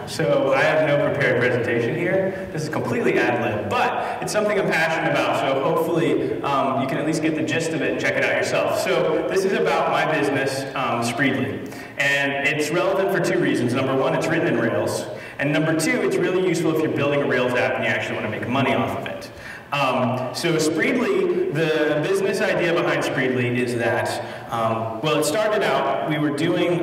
So I have no prepared presentation here. This is completely ad-lib, but it's something I'm passionate about, so hopefully you can at least get the gist of it and check it out yourself. So this is about my business, Spreedly, and it's relevant for two reasons. Number one, it's written in Rails, and number two, it's really useful if you're building a Rails app and you actually want to make money off of it. So Spreedly, the business idea behind Spreedly is that, well, it started out, we were doing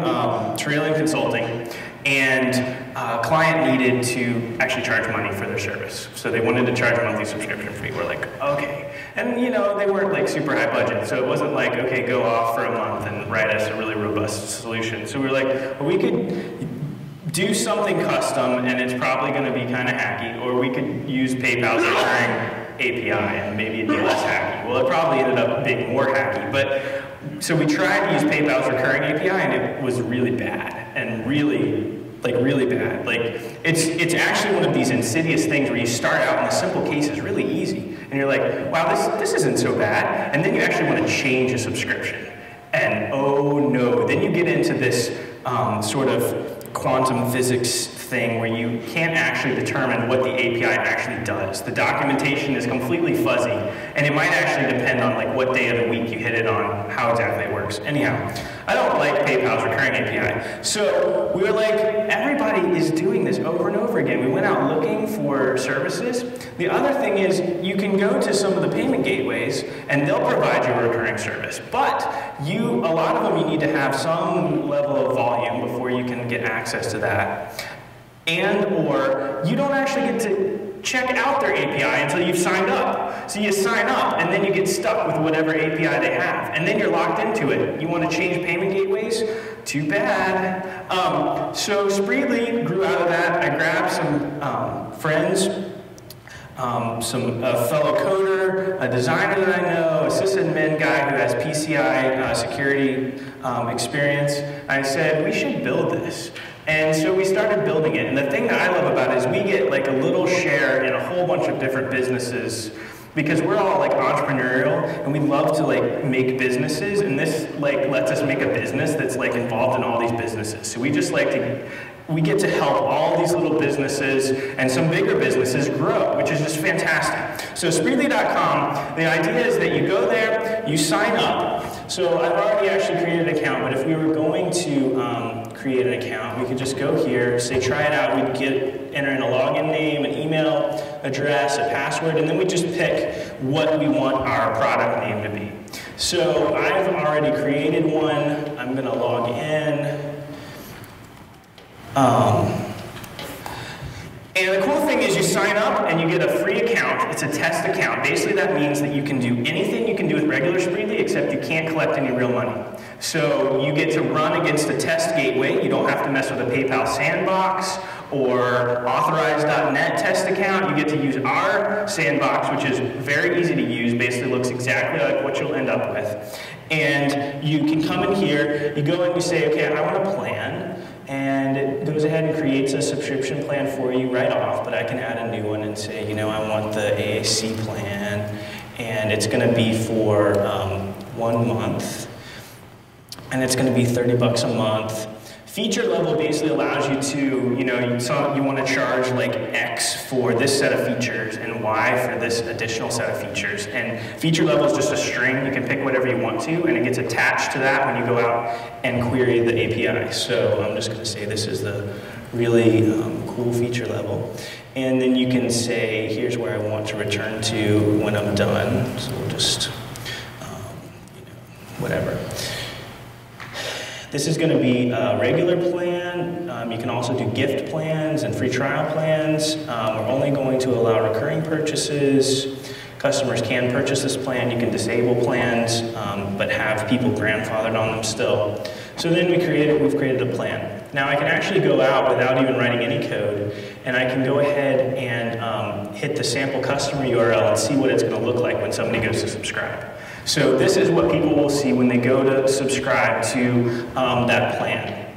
trailing consulting, and a client needed to actually charge money for their service. So they wanted to charge a monthly subscription fee. We're like, okay. And you know, they weren't like super high budget, so it wasn't like, okay, go off for a month and write us a really robust solution. So we were like, well, we could do something custom, and it's probably going to be kind of hacky, or we could use PayPal's recurring API, and maybe it'd be less hacky. Well, it probably ended up being more hacky, but so we tried to use PayPal's recurring API, and it was really bad, and really bad. Like, it's actually one of these insidious things where you start out in the simple cases really easy, and you're like, wow, this isn't so bad, and then you actually want to change a subscription, and oh no, then you get into this sort of quantum physics thing where you can't actually determine what the API actually does. The documentation is completely fuzzy, and it might actually depend on like what day of the week you hit it on, how exactly it works. Anyhow, I don't like PayPal's recurring API. So we were like, everybody is doing this over and over again. We went out looking for services. The other thing is you can go to some of the payment gateways and they'll provide you a recurring service. But a lot of them you need to have some level of volume before you can get access to that. And or you don't actually get to check out their API until you've signed up. So you sign up and then you get stuck with whatever API they have. And then you're locked into it. You want to change payment gateways? Too bad. So Spreedly grew out of that. I grabbed some friends, a fellow coder, a designer that I know, a sysadmin guy who has PCI security experience. I said, we should build this. And so we started building it. And the thing that I love about it is we get like a little share in a whole bunch of different businesses because we're all like entrepreneurial and we love to like make businesses, and this like lets us make a business that's like involved in all these businesses. So we just like to, we get to help all these little businesses and some bigger businesses grow, which is just fantastic. So Spreedly.com, the idea is that you go there, you sign up. So I've already actually created an account, but if we were going to create an account, we could just go here, say try it out, we'd enter in a login name, an email address, a password, and then we just pick what we want our product name to be. So I've already created one, I'm gonna log in. And the cool thing is you sign up and you get a free account. It's a test account. Basically that means that you can do anything you can do with regular Spreedly except you can't collect any real money. So you get to run against a test gateway. You don't have to mess with a PayPal sandbox or authorize.net test account. You get to use our sandbox, which is very easy to use, basically looks exactly like what you'll end up with. And you can come in here, you go in, you say, okay, I want a plan. And it goes ahead and creates a subscription plan for you right off, but I can add a new one and say, you know, I want the AAC plan, and it's going to be for 1 month, and it's going to be 30 bucks a month. Feature level basically allows you to, you know, you want to charge like X for this set of features and Y for this additional set of features. And feature level is just a string. You can pick whatever you want to, and it gets attached to that when you go out and query the API. So I'm just going to say this is the really cool feature level. And then you can say, here's where I want to return to when I'm done. So we'll just, you know, whatever. This is going to be a regular plan. You can also do gift plans and free trial plans. We're only going to allow recurring purchases. Customers can purchase this plan. You can disable plans, but have people grandfathered on them still. So then we've created a plan. Now I can actually go out without even writing any code, and I can go ahead and hit the sample customer URL and see what it's going to look like when somebody goes to subscribe. So this is what people will see when they go to subscribe to that plan.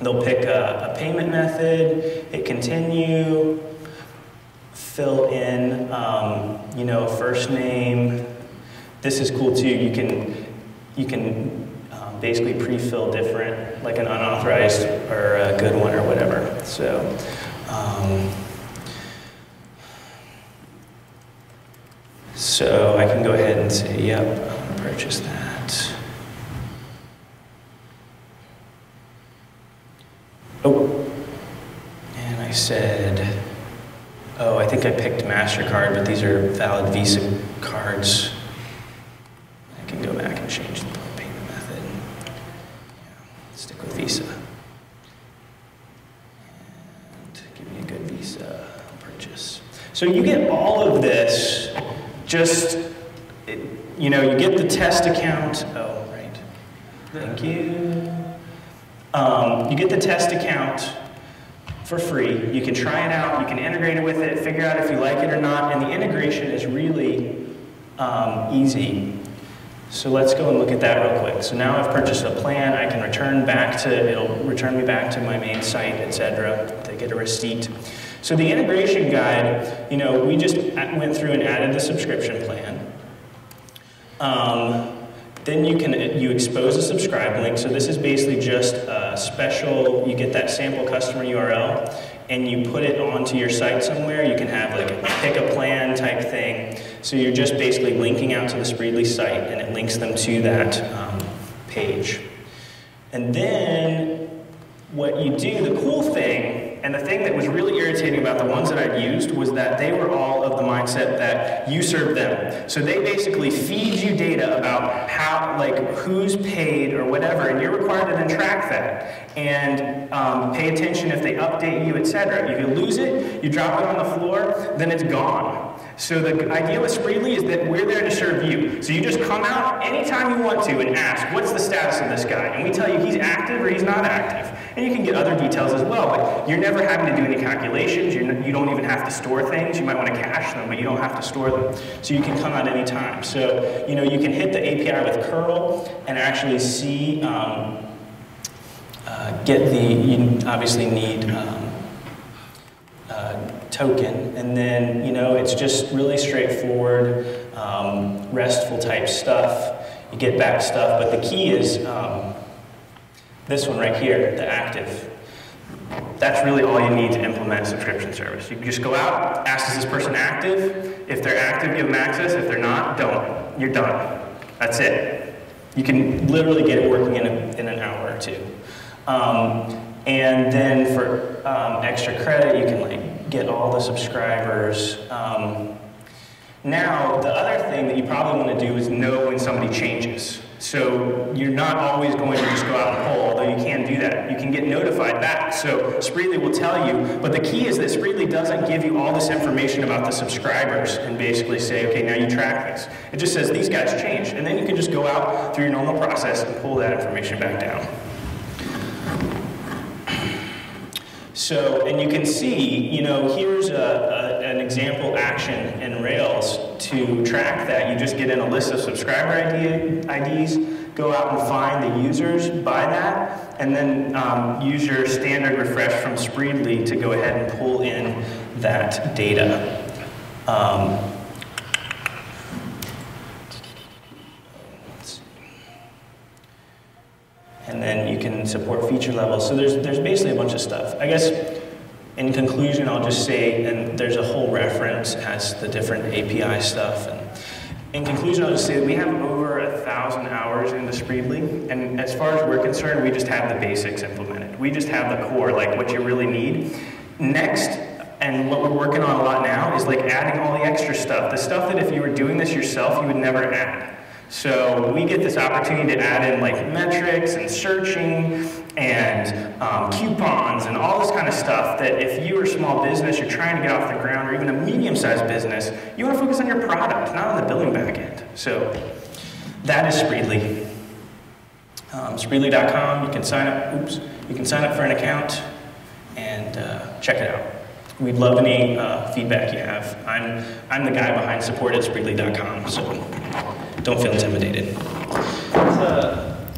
They'll pick a payment method, hit continue, fill in, you know, first name. This is cool too. You can basically pre-fill different, like an unauthorized or a good one or whatever. So, so I can go ahead and say, yep, I'm gonna purchase that. Oh, and I said, oh, I think I picked MasterCard, but these are valid Visa cards. I can go back and change the payment method. Yeah, stick with Visa. And give me a good Visa purchase. So you get all of this, just, you know, you get the test account. Oh, right. Thank you. You get the test account for free. You can try it out, you can integrate it with it, figure out if you like it or not, and the integration is really easy. So let's go and look at that real quick. So now I've purchased a plan, I can return back to, it'll return me back to my main site, etc. to get a receipt. So the integration guide, you know, we just went through and added the subscription plan. Then you expose a subscribe link. So this is basically just a special, you get that sample customer URL and you put it onto your site somewhere. You can have like a pick a plan type thing. So you're just basically linking out to the Spreedly site and it links them to that page. And then what you do, the cool thing, and the thing that was really irritating about the ones that I'd used was that they were all of the mindset that you serve them. So they basically feed you data about how, like, who's paid or whatever, and you're required to then track that and pay attention if they update you, etc. If you lose it, you drop it on the floor, then it's gone. So the idea with Spreedly is that we're there to serve you. So you just come out anytime you want to and ask, what's the status of this guy? And we tell you he's active or he's not active. And you can get other details as well, but you're never having to do any calculations. You don't even have to store things. You might want to cache them, but you don't have to store them. So you can come out anytime. So, you know, you can hit the API with curl and actually see, you obviously need token, and then, you know, it's just really straightforward, RESTful type stuff. You get back stuff, but the key is this one right here, the active. That's really all you need to implement a subscription service. You can just go out, ask, is this person active? If they're active, give them access. If they're not, don't. You're done. That's it. You can literally get it working in an hour or two. And then for extra credit, you can like get all the subscribers. Now, the other thing that you probably want to do is know when somebody changes. So you're not always going to just go out and pull, although you can do that. You can get notified back. So Spreedly will tell you, but the key is that Spreedly doesn't give you all this information about the subscribers and basically say, okay, now you track this. It just says these guys changed, and then you can just go out through your normal process and pull that information back down. So, and you can see, you know, here's an example action in Rails to track that. You just get in a list of subscriber IDs, go out and find the users by that, and then use your standard refresh from Spreedly to go ahead and pull in that data. And then you can support feature levels. So there's basically a bunch of stuff. I guess in conclusion, I'll just say, and there's a whole reference as the different API stuff. And in conclusion, I'll just say that we have over 1,000 hours into Spreedly. And as far as we're concerned, we just have the basics implemented. We just have the core, like what you really need. Next, and what we're working on a lot now, is like adding all the extra stuff. The stuff that if you were doing this yourself, you would never add. So we get this opportunity to add in like metrics and searching and coupons and all this kind of stuff that if you're a small business, you're trying to get off the ground, or even a medium-sized business, you want to focus on your product, not on the billing backend. So that is Spreedly. Spreedly.com, you can sign up, you can sign up for an account and check it out. We'd love any feedback you have. I'm the guy behind support at Spreedly.com, so don't feel intimidated.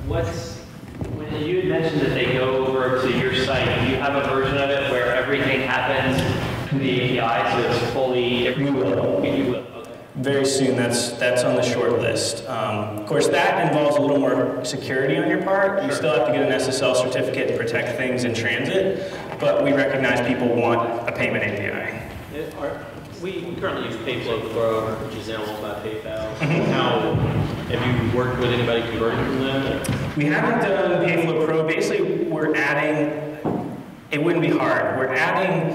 When you had mentioned that they go over to your site, do you have a version of it where everything happens through the API, so it's fully... We will. You will, okay. very soon. That's on the short list. Of course, that involves a little more security on your part. You still have to get an SSL certificate to protect things in transit, but we recognize people want a payment API. We currently use Payflow Pro, which is now owned by PayPal. How have you worked with anybody converting from that? We haven't done Payflow Pro. Basically, we're adding. It wouldn't be hard. We're adding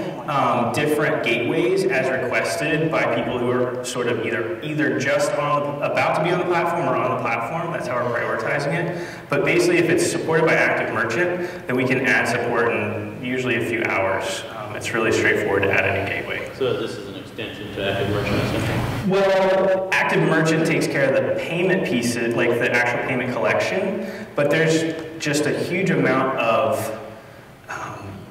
different gateways as requested by people who are sort of either just about to be on the platform or on the platform. That's how we're prioritizing it. But basically, if it's supported by Active Merchant, then we can add support in usually a few hours. It's really straightforward to add any gateway. So this is an extension to Active Merchant? Well, Active Merchant takes care of the payment pieces, like the actual payment collection, but there's just a huge amount of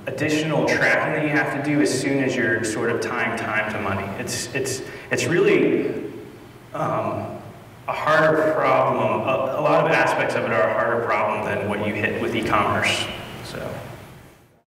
additional tracking that you have to do as soon as you're sort of tying time to money. It's really a harder problem. A lot of aspects of it are a harder problem than what you hit with e-commerce. So.